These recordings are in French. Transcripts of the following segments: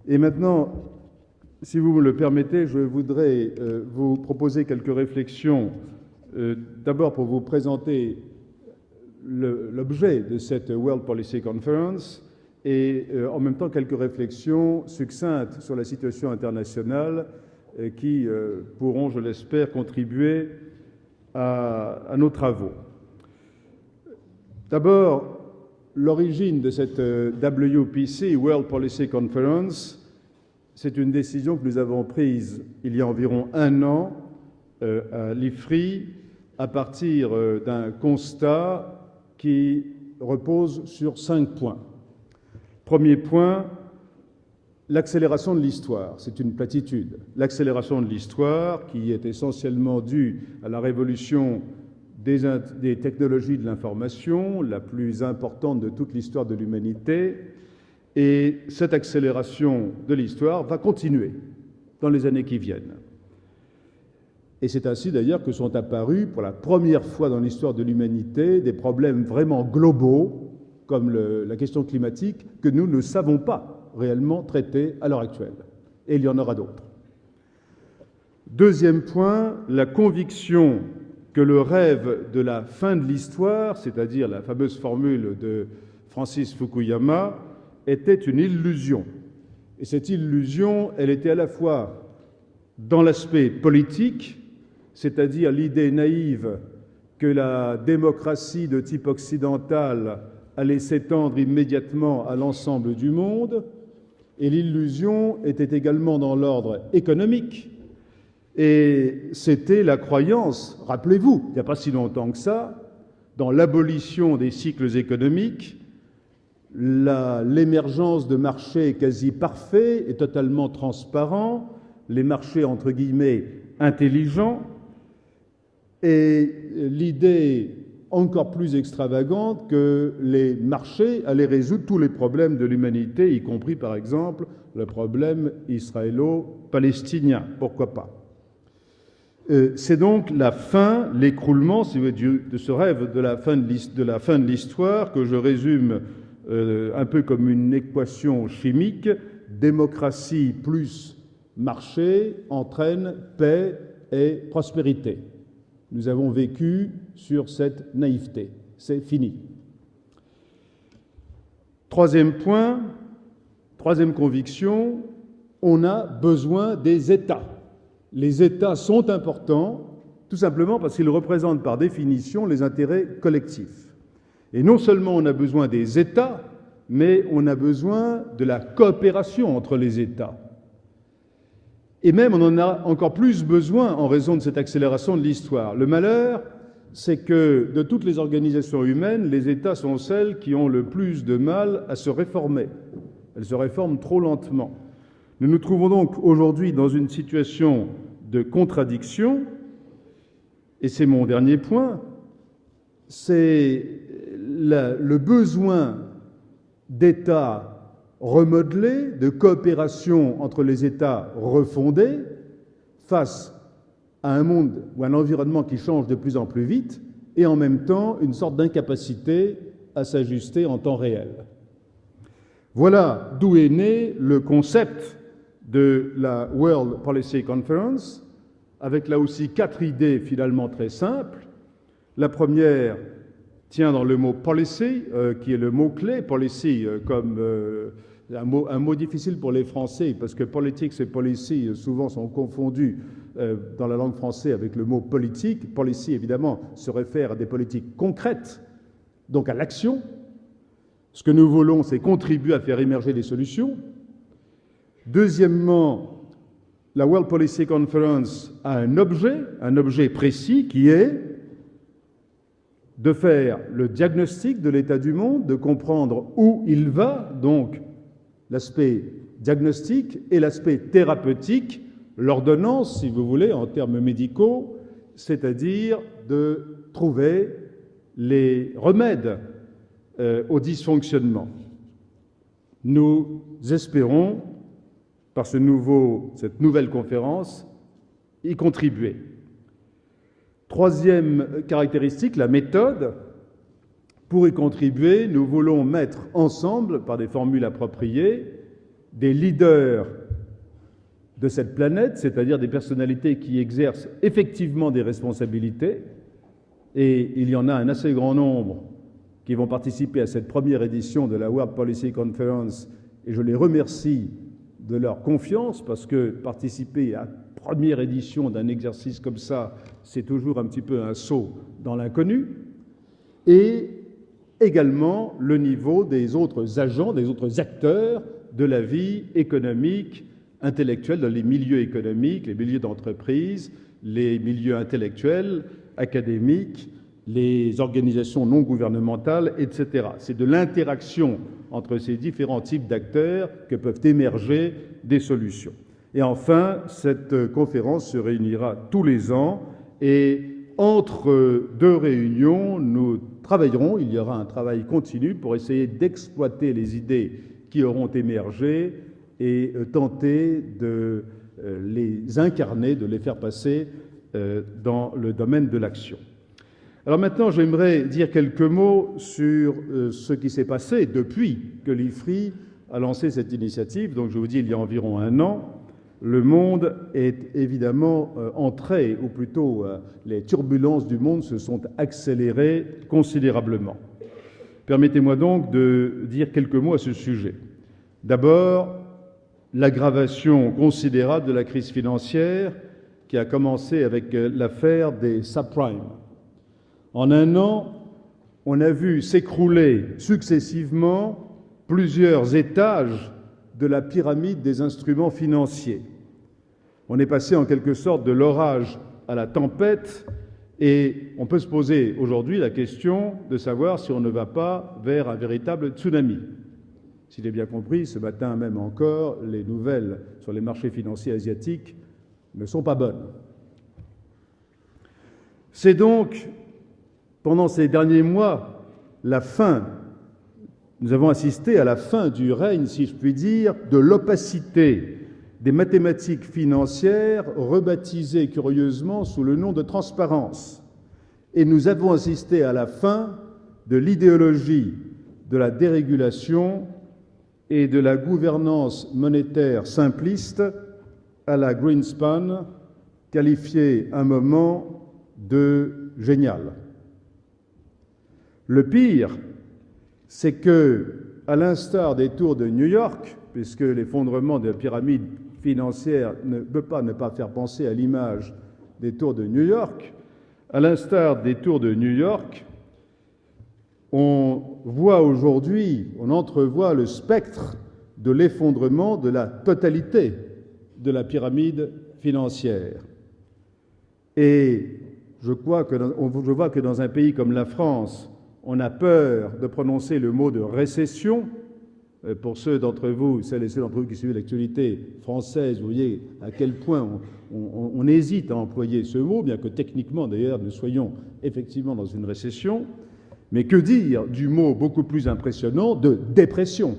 Et maintenant, si vous me le permettez, je voudrais vous proposer quelques réflexions, d'abord pour vous présenter l'objet de cette World Policy Conference et en même temps quelques réflexions succinctes sur la situation internationale qui pourront, je l'espère, contribuer à nos travaux. D'abord, l'origine de cette WPC, World Policy Conference, c'est une décision que nous avons prise il y a environ un an à l'IFRI à partir d'un constat qui repose sur 5 points. Premier point, l'accélération de l'histoire. C'est une platitude. L'accélération de l'histoire qui est essentiellement due à la révolution des technologies de l'information, la plus importante de toute l'histoire de l'humanité. Et cette accélération de l'histoire va continuer dans les années qui viennent. Et c'est ainsi d'ailleurs que sont apparus pour la première fois dans l'histoire de l'humanité des problèmes vraiment globaux, comme la question climatique, que nous ne savons pas réellement traiter à l'heure actuelle. Et il y en aura d'autres. Deuxième point, la conviction que le rêve de la fin de l'histoire, c'est-à-dire la fameuse formule de Francis Fukuyama, était une illusion. Et cette illusion, elle était à la fois dans l'aspect politique, c'est-à-dire l'idée naïve que la démocratie de type occidental allait s'étendre immédiatement à l'ensemble du monde, et l'illusion était également dans l'ordre économique, et c'était la croyance, rappelez-vous, il n'y a pas si longtemps que ça, dans l'abolition des cycles économiques, l'émergence de marchés quasi parfaits et totalement transparents, les marchés entre guillemets intelligents, et l'idée encore plus extravagante que les marchés allaient résoudre tous les problèmes de l'humanité, y compris par exemple le problème israélo-palestinien. Pourquoi pas? C'est donc la fin, l'écroulement, si vous voulez, de ce rêve de la fin de l'histoire que je résume un peu comme une équation chimique. Démocratie plus marché entraîne paix et prospérité. Nous avons vécu sur cette naïveté. C'est fini. Troisième point, troisième conviction, on a besoin des États. Les États sont importants, tout simplement parce qu'ils représentent par définition les intérêts collectifs. Et non seulement on a besoin des États, mais on a besoin de la coopération entre les États. Et même on en a encore plus besoin en raison de cette accélération de l'histoire. Le malheur, c'est que de toutes les organisations humaines, les États sont celles qui ont le plus de mal à se réformer. Elles se réforment trop lentement. Nous nous trouvons donc aujourd'hui dans une situation de contradiction, et c'est mon dernier point, c'est le besoin d'États remodelés, de coopération entre les États refondés, face à un monde ou un environnement qui change de plus en plus vite, et en même temps une sorte d'incapacité à s'ajuster en temps réel. Voilà d'où est né le concept de la World Policy Conference, avec là aussi 4 idées finalement très simples. La première tient dans le mot policy, qui est le mot-clé, policy, comme un mot difficile pour les Français, parce que politics et policy souvent sont confondus dans la langue française avec le mot politique. Policy, évidemment, se réfère à des politiques concrètes, donc à l'action. Ce que nous voulons, c'est contribuer à faire émerger des solutions. Deuxièmement, la World Policy Conference a un objet précis qui est de faire le diagnostic de l'état du monde, de comprendre où il va, donc l'aspect diagnostique et l'aspect thérapeutique, l'ordonnance, si vous voulez, en termes médicaux, c'est-à-dire de trouver les remèdes au dysfonctionnement. Nous espérons, par cette nouvelle conférence, y contribuer. Troisième caractéristique, la méthode. Pour y contribuer, nous voulons mettre ensemble, par des formules appropriées, des leaders de cette planète, c'est-à-dire des personnalités qui exercent effectivement des responsabilités, et il y en a un assez grand nombre qui vont participer à cette première édition de la World Policy Conference, et je les remercie de leur confiance, parce que participer à la première édition d'un exercice comme ça, c'est toujours un petit peu un saut dans l'inconnu, et également le niveau des autres agents, des autres acteurs de la vie économique, intellectuelle, dans les milieux économiques, les milieux d'entreprise, les milieux intellectuels, académiques, les organisations non gouvernementales, etc. C'est de l'interaction entre ces différents types d'acteurs que peuvent émerger des solutions. Et enfin, cette conférence se réunira tous les ans et entre deux réunions, nous travaillerons, il y aura un travail continu pour essayer d'exploiter les idées qui auront émergé et tenter de les incarner, de les faire passer dans le domaine de l'action. Alors maintenant, j'aimerais dire quelques mots sur ce qui s'est passé depuis que l'IFRI a lancé cette initiative. Donc je vous dis, il y a environ un an, le monde est évidemment entré, ou plutôt les turbulences du monde se sont accélérées considérablement. Permettez-moi donc de dire quelques mots à ce sujet. D'abord, l'aggravation considérable de la crise financière qui a commencé avec l'affaire des subprimes. En un an, on a vu s'écrouler successivement plusieurs étages de la pyramide des instruments financiers. On est passé en quelque sorte de l'orage à la tempête et on peut se poser aujourd'hui la question de savoir si on ne va pas vers un véritable tsunami. Si j'ai bien compris, ce matin même encore, les nouvelles sur les marchés financiers asiatiques ne sont pas bonnes. C'est donc, pendant ces derniers mois, nous avons assisté à la fin du règne, si je puis dire, de l'opacité des mathématiques financières, rebaptisées curieusement sous le nom de transparence. Et nous avons assisté à la fin de l'idéologie de la dérégulation et de la gouvernance monétaire simpliste à la Greenspan, qualifiée un moment de génial. Le pire, c'est que, à l'instar des tours de New York, puisque l'effondrement de la pyramide financière ne peut pas ne pas faire penser à l'image des tours de New York, à l'instar des tours de New York, on voit aujourd'hui, on entrevoit le spectre de l'effondrement de la totalité de la pyramide financière. Et je vois que dans un pays comme la France, on a peur de prononcer le mot de récession. Pour ceux d'entre vous, celles et ceux d'entre vous qui suivent l'actualité française, vous voyez à quel point on hésite à employer ce mot, bien que techniquement d'ailleurs nous soyons effectivement dans une récession. Mais que dire du mot beaucoup plus impressionnant de dépression,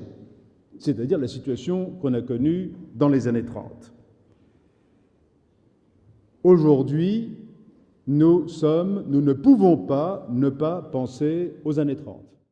c'est-à-dire la situation qu'on a connue dans les années 30. Aujourd'hui, nous ne pouvons pas ne pas penser aux années 30.